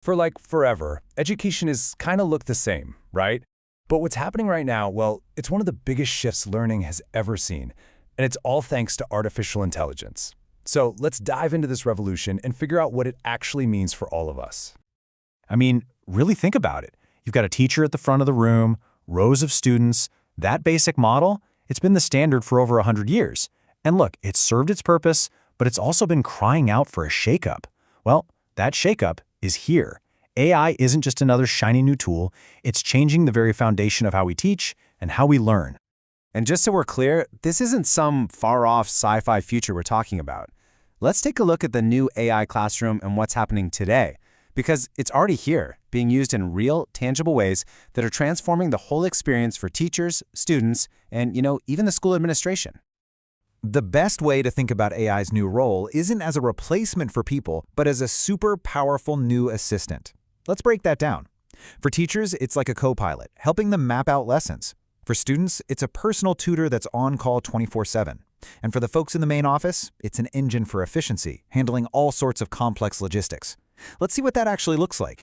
For like forever, education has kind of looked the same, right? But what's happening right now, well, it's one of the biggest shifts learning has ever seen, and it's all thanks to artificial intelligence. So let's dive into this revolution and figure out what it actually means for all of us. I mean, really think about it. You've got a teacher at the front of the room, rows of students. That basic model, it's been the standard for over 100 years. And look, it's served its purpose, but it's also been crying out for a shakeup. Well, that shakeup is here. AI isn't just another shiny new tool, it's changing the very foundation of how we teach and how we learn. And just so we're clear, this isn't some far-off sci-fi future we're talking about. Let's take a look at the new AI classroom and what's happening today, because it's already here, being used in real, tangible ways that are transforming the whole experience for teachers, students, and, even the school administration. The best way to think about AI's new role isn't as a replacement for people, but as a super powerful new assistant. Let's break that down. For teachers, it's like a co-pilot, helping them map out lessons. For students, it's a personal tutor that's on call 24/7. And for the folks in the main office, it's an engine for efficiency, handling all sorts of complex logistics. Let's see what that actually looks like.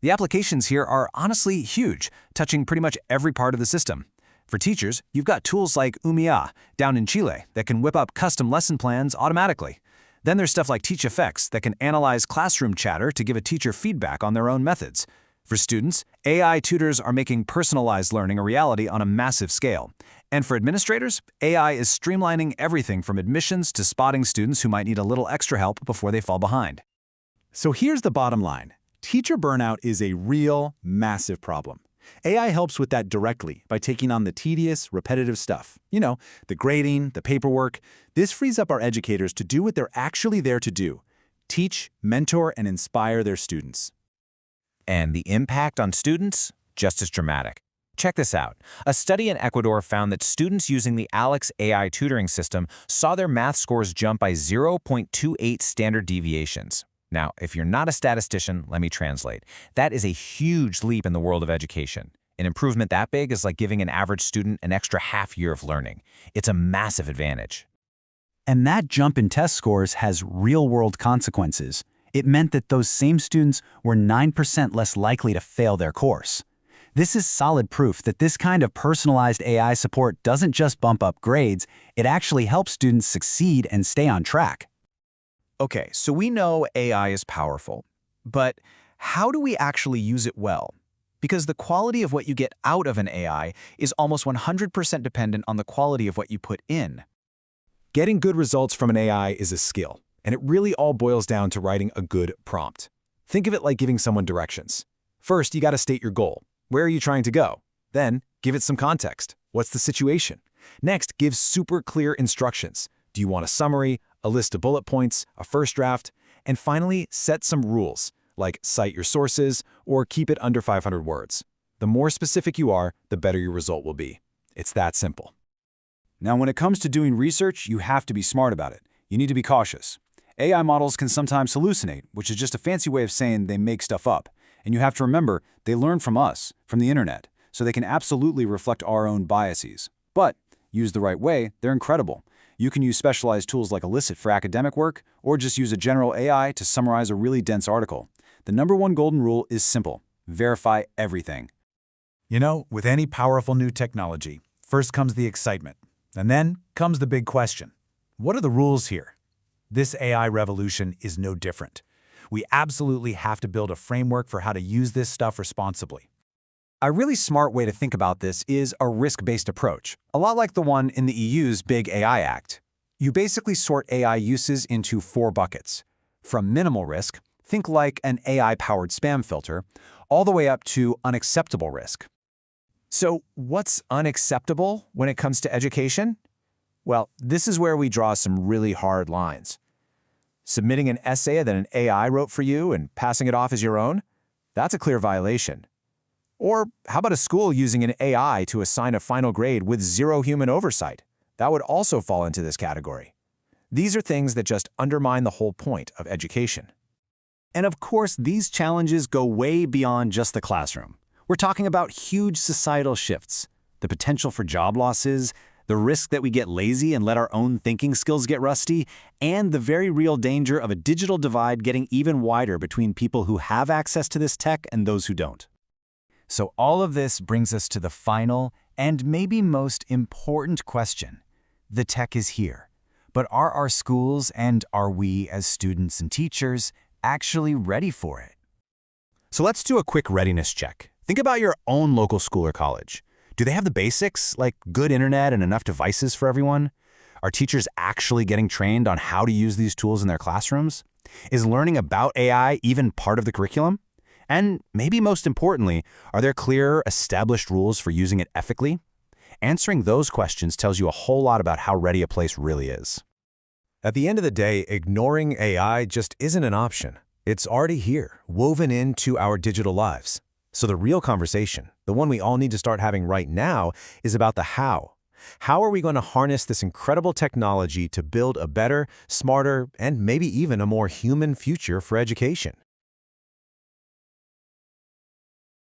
The applications here are honestly huge, touching pretty much every part of the system. For teachers, you've got tools like Umia down in Chile that can whip up custom lesson plans automatically. Then there's stuff like TeachFX that can analyze classroom chatter to give a teacher feedback on their own methods. For students, AI tutors are making personalized learning a reality on a massive scale. And for administrators, AI is streamlining everything from admissions to spotting students who might need a little extra help before they fall behind. So here's the bottom line. Teacher burnout is a real, massive problem. AI helps with that directly by taking on the tedious, repetitive stuff. The grading, the paperwork. This frees up our educators to do what they're actually there to do: teach, mentor, and inspire their students. And the impact on students? Just as dramatic. Check this out. A study in Ecuador found that students using the ALEX AI tutoring system saw their math scores jump by 0.28 standard deviations. Now, if you're not a statistician, let me translate. That is a huge leap in the world of education. An improvement that big is like giving an average student an extra half year of learning. It's a massive advantage. And that jump in test scores has real-world consequences. It meant that those same students were 9% less likely to fail their course. This is solid proof that this kind of personalized AI support doesn't just bump up grades, it actually helps students succeed and stay on track. Okay, so we know AI is powerful, but how do we actually use it well? Because the quality of what you get out of an AI is almost 100% dependent on the quality of what you put in. Getting good results from an AI is a skill, and it really all boils down to writing a good prompt. Think of it like giving someone directions. First, you got to state your goal. Where are you trying to go? Then, give it some context. What's the situation? Next, give super clear instructions. Do you want a summary, a list of bullet points, a first draft? And finally, set some rules, like cite your sources or keep it under 500 words. The more specific you are, the better your result will be. It's that simple. Now, when it comes to doing research, you have to be smart about it. You need to be cautious. AI models can sometimes hallucinate, which is just a fancy way of saying they make stuff up. And you have to remember, they learn from us, from the internet, so they can absolutely reflect our own biases. But, used the right way, they're incredible. You can use specialized tools like Elicit for academic work, or just use a general AI to summarize a really dense article. The #1 golden rule is simple: verify everything. With any powerful new technology, first comes the excitement, and then comes the big question. What are the rules here? This AI revolution is no different. We absolutely have to build a framework for how to use this stuff responsibly. A really smart way to think about this is a risk-based approach, a lot like the one in the EU's Big AI Act. You basically sort AI uses into 4 buckets. From minimal risk, think like an AI-powered spam filter, all the way up to unacceptable risk. So what's unacceptable when it comes to education? Well, this is where we draw some really hard lines. Submitting an essay that an AI wrote for you and passing it off as your own? That's a clear violation. Or how about a school using an AI to assign a final grade with 0 human oversight? That would also fall into this category. These are things that just undermine the whole point of education. And of course, these challenges go way beyond just the classroom. We're talking about huge societal shifts, the potential for job losses, the risk that we get lazy and let our own thinking skills get rusty, and the very real danger of a digital divide getting even wider between people who have access to this tech and those who don't. So all of this brings us to the final and maybe most important question. The tech is here, but are our schools and are we as students and teachers actually ready for it? So let's do a quick readiness check. Think about your own local school or college. Do they have the basics, like good internet and enough devices for everyone? Are teachers actually getting trained on how to use these tools in their classrooms? Is learning about AI even part of the curriculum? And maybe most importantly, are there clear, established rules for using it ethically? Answering those questions tells you a whole lot about how ready a place really is. At the end of the day, ignoring AI just isn't an option. It's already here, woven into our digital lives. So the real conversation, the one we all need to start having right now, is about the how. How are we going to harness this incredible technology to build a better, smarter, and maybe even a more human future for education?